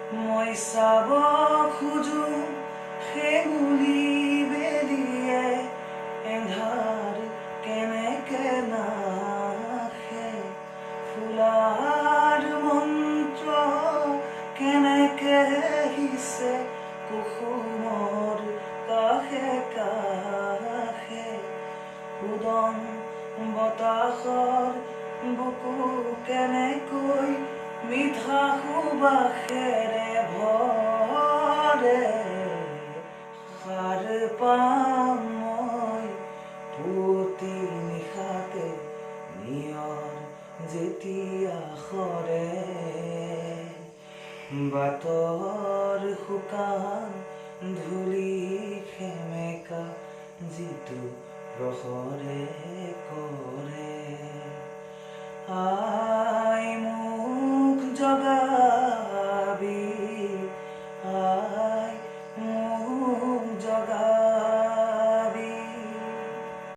মই চাব খোজো সেগুলি বেলিয়ে এন্ধাৰ কেনেকে নাহে ফুলাৰ মন্ত্ৰ কেনেকে হিছে কুসুমৰ কাষে কাষে উদং বতাহৰ বুকু কেনেকৈ মিঠা সুবাসেৰে ভৰে সাৰ পাম মই পুৱতি নিশাতে নিয়ৰ যেতিয়া সৰে বাটৰ শুকান ধূলি সেমেকা যিটো প্ৰহৰে কৰে